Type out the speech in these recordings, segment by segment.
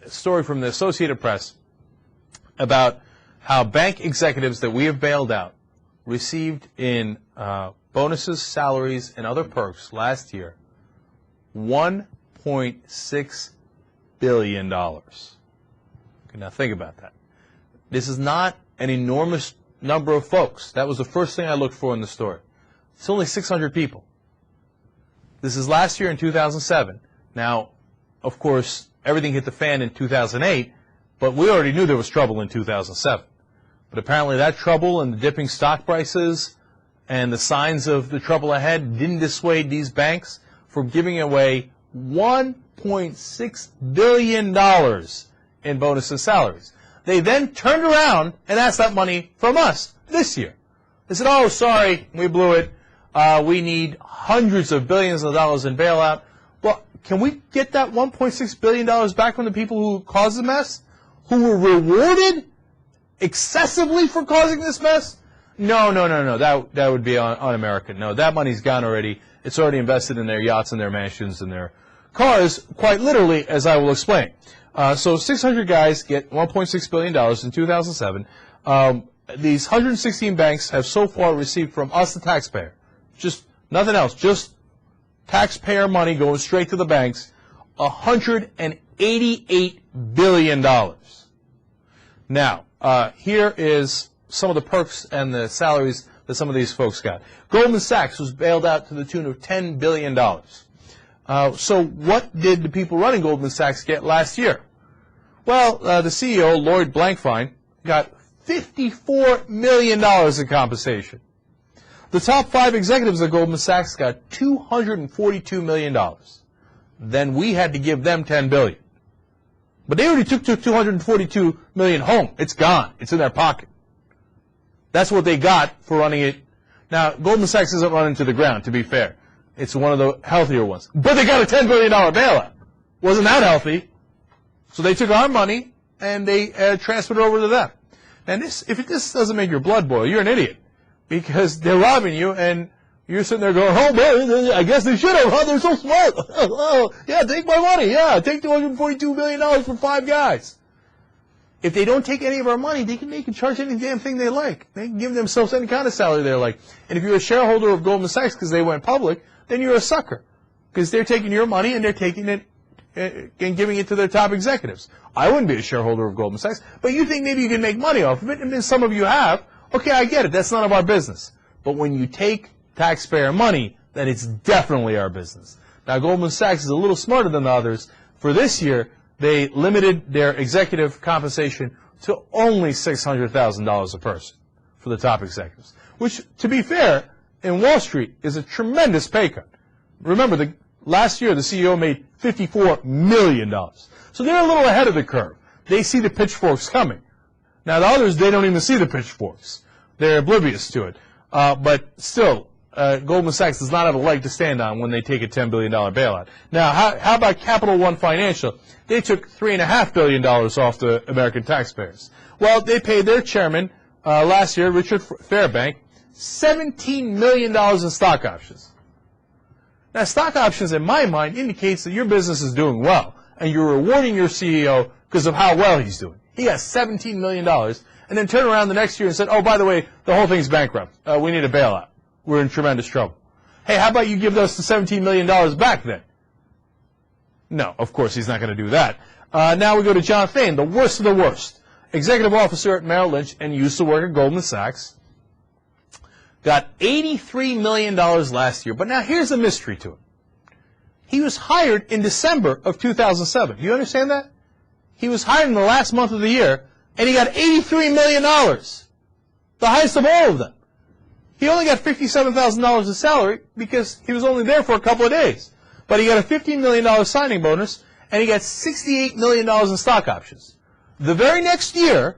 story from the Associated Press about how bank executives that we have bailed out received in bonuses, salaries, and other perks last year $1.6 billion. Okay, now think about that. This is not an enormous number of folks. That was the first thing I looked for in the story. It's only 600 people. This is last year in 2007. Now, of course, everything hit the fan in 2008, but we already knew there was trouble in 2007. But apparently that trouble and the dipping stock prices and the signs of the trouble ahead didn't dissuade these banks from giving away $1.6 billion in bonus and salaries. They then turned around and asked that money from us this year. They said, oh, sorry, we blew it. We need hundreds of billions of dollars in bailout. Well, can we get that $1.6 billion back from the people who caused the mess? Who were rewarded excessively for causing this mess? No. That would be un-American. No, that money's gone already. It's already invested in their yachts and their mansions and their cars, quite literally, as I will explain. So 600 guys get $1.6 billion in 2007. These 116 banks have so far received from us, the taxpayer, just nothing else, just taxpayer money going straight to the banks, $188 billion. Now, here is some of the perks and the salaries that some of these folks got. Goldman Sachs was bailed out to the tune of $10 billion. So what did the people running Goldman Sachs get last year? Well, the CEO, Lloyd Blankfein, got $54 million in compensation. The top 5 executives of Goldman Sachs got $242 million. Then we had to give them $10 billion. But they already took $242 million home. It's gone. It's in their pocket. That's what they got for running it. Now, Goldman Sachs isn't running to the ground, to be fair. It's one of the healthier ones. But they got a $10 billion bailout. Wasn't that healthy? So they took our money and they transferred it over to them. And if this doesn't make your blood boil, you're an idiot. Because they're robbing you and you're sitting there going, oh, man, I guess they should have. Huh? They're so smart. Oh, yeah, take my money. Yeah, take $242 million for 5 guys. If they don't take any of our money, they can charge any damn thing they like. They can give themselves any kind of salary they like. And if you're a shareholder of Goldman Sachs because they went public, then you're a sucker. Because they're taking your money and they're taking it and giving it to their top executives. I wouldn't be a shareholder of Goldman Sachs, but you think maybe you can make money off of it, and then some of you have. Okay, I get it. That's none of our business. But when you take taxpayer money, then it's definitely our business. Now, Goldman Sachs is a little smarter than the others. For this year, they limited their executive compensation to only $600,000 a person for the top executives, which, to be fair, in Wall Street is a tremendous pay cut. Remember, last year the CEO made $54 million. So they're a little ahead of the curve. They see the pitchforks coming. Now, the others, they don't even see the pitchforks. They're oblivious to it. But still, Goldman Sachs does not have a leg to stand on when they take a $10 billion bailout. Now, how about Capital One Financial? They took $3.5 billion off the American taxpayers. Well, they paid their chairman last year, Richard Fairbank, $17 million in stock options. Now, stock options, in my mind, indicates that your business is doing well, and you're rewarding your CEO because of how well he's doing. He got $17 million, and then turned around the next year and said, oh, by the way, the whole thing's bankrupt. We need a bailout. We're in tremendous trouble. Hey, how about you give us the $17 million back then? No, of course, he's not going to do that. Now we go to John Thain, the worst of the worst. Executive officer at Merrill Lynch and used to work at Goldman Sachs. Got $83 million last year. But now here's a mystery to it. He was hired in December of 2007. Do you understand that? He was hired in the last month of the year, and he got $83 million. The highest of all of them. He only got $57,000 in salary because he was only there for a couple of days. But he got a $15 million signing bonus, and he got $68 million in stock options. The very next year,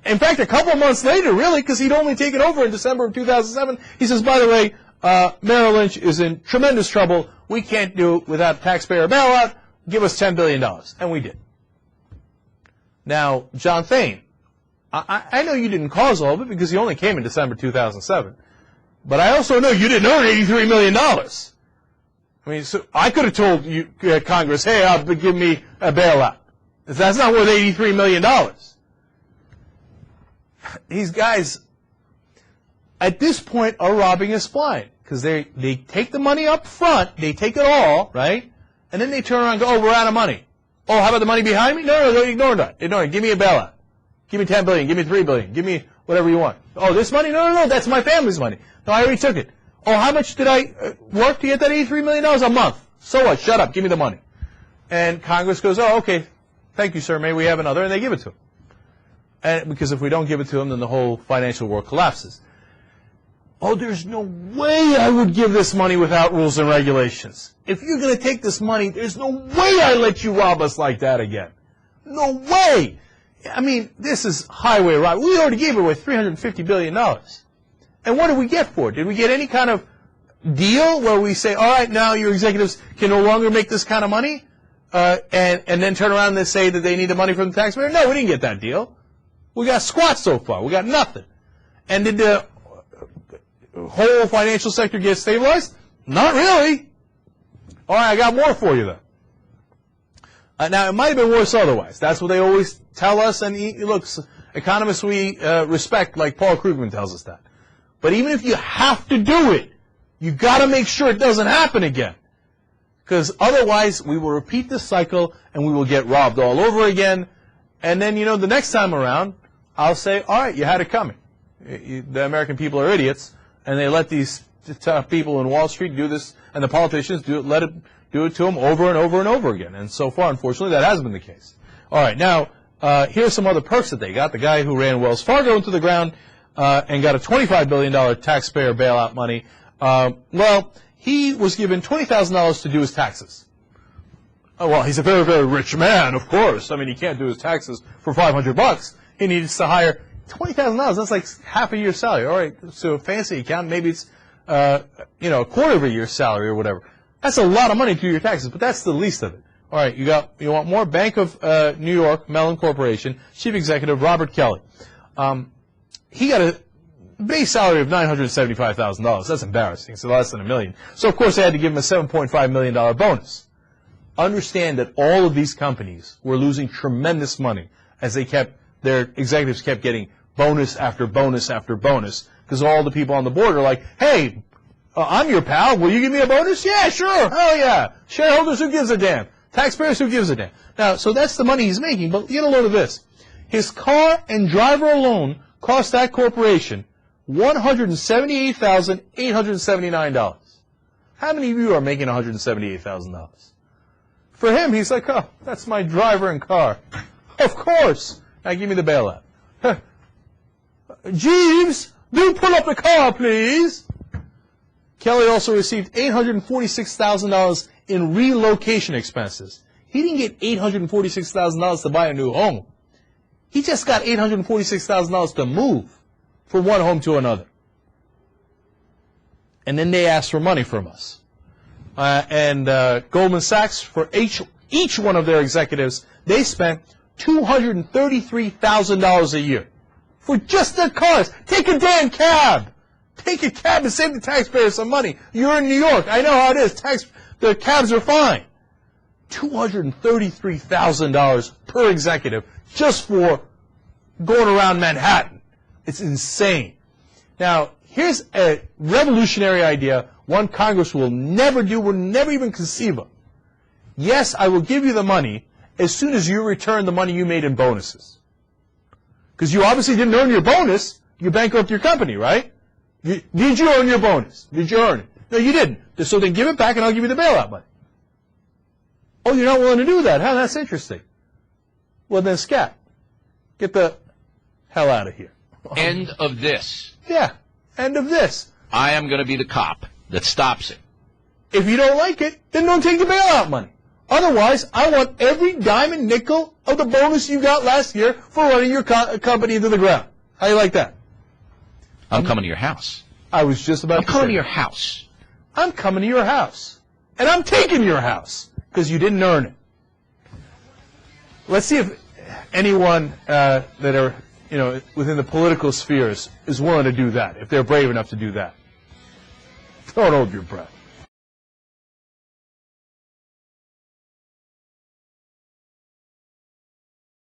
in fact, a couple of months later, really, because he'd only taken over in December of 2007, he says, by the way, Merrill Lynch is in tremendous trouble. We can't do it without taxpayer bailout. Give us $10 billion. And we did. Now, John Thain, I know you didn't cause all of it because you only came in December 2007. But I also know you didn't earn $83 million. I mean, so I could have told you, Congress, hey, give me a bailout. That's not worth $83 million. These guys, at this point, are robbing us blind. Because they take the money up front, they take it all, right? And then they turn around and go, oh, we're out of money. Oh, how about the money behind me? No, ignore that. Ignore it. Give me a bailout. Give me $10 billion. Give me $3 billion. Give me whatever you want. Oh, this money? No, that's my family's money. No, I already took it. Oh, how much did I work to get that $83 million? A month. So what? Shut up. Give me the money. And Congress goes, oh, okay. Thank you, sir. May we have another? And they give it to him. And because if we don't give it to him, then the whole financial world collapses. Oh, there's no way I would give this money without rules and regulations. If you're going to take this money, there's no way I let you rob us like that again. No way. I mean, this is highway robbery. We already gave away $350 billion. And what did we get for it? Did we get any kind of deal where we say, all right, now your executives can no longer make this kind of money, and then turn around and say that they need the money from the taxpayer? No, we didn't get that deal. We got squat so far. We got nothing. And did the whole financial sector get stabilized? Not really. All right, I got more for you, then. Now, it might have been worse otherwise. That's what they always tell us. And look, economists we respect, like Paul Krugman tells us that. But even if you have to do it, you got to make sure it doesn't happen again. Because otherwise, we will repeat this cycle, and we will get robbed all over again. And then, the next time around, I'll say, all right, you had it coming. The American people are idiots, and they let these tough people in Wall Street do this, and the politicians do it to them over and over and over again. And so far, unfortunately, that has been the case. All right, now, here's some other perks that they got. The guy who ran Wells Fargo into the ground and got a $25 billion taxpayer bailout money, well, he was given $20,000 to do his taxes. Oh, well, he's a very, very rich man, of course. I mean, he can't do his taxes for $500. He needs to hire $20,000. That's like half a year's salary. All right, so a fancy accountant, maybe it's a quarter of a year's salary or whatever. That's a lot of money to do your taxes, but that's the least of it. All right, you want more? Bank of New York Mellon Corporation, chief executive Robert Kelly. He got a base salary of $975,000. That's embarrassing. So less than $1 million. So of course they had to give him a $7.5 million bonus. Understand that all of these companies were losing tremendous money as their executives kept getting bonus after bonus after bonus, because all the people on the board are like, hey, I'm your pal. Will you give me a bonus? Yeah, sure. Hell yeah. Shareholders, who gives a damn? Taxpayers, who gives a damn? Now, so that's the money he's making, but get a load of this. His car and driver alone cost that corporation $178,879. How many of you are making $178,000? For him, he's like, oh, that's my driver and car. Of course. Now give me the bailout. Jeeves, do pull up the car, please. Kelly also received $846,000 in relocation expenses. He didn't get $846,000 to buy a new home. He just got $846,000 to move from one home to another. And then they asked for money from us. Goldman Sachs, for each one of their executives, they spent $233,000 a year for just their cars. Take a damn cab. Take a cab and save the taxpayers some money. You're in New York. I know how it is. The cabs are fine. $233,000 per executive just for going around Manhattan. It's insane. Now, here's a revolutionary idea, one Congress will never do, will never even conceive of. Yes, I will give you the money as soon as you return the money you made in bonuses. Because you obviously didn't earn your bonus. You bankrupt your company, right? Did you earn your bonus? Did you earn it? No, you didn't. So then give it back and I'll give you the bailout money. Oh, you're not willing to do that, huh? That's interesting. Well, then scat. Get the hell out of here. End of this. Yeah, end of this. I am going to be the cop that stops it. If you don't like it, then don't take the bailout money. Otherwise, I want every dime and nickel of the bonus you got last year for running your company into the ground. How you like that? I'm coming to your house. I was just about to say. I'm coming to your house. I'm coming to your house. And I'm taking your house because you didn't earn it. Let's see if anyone that are, within the political spheres is willing to do that, if they're brave enough to do that. Don't hold your breath.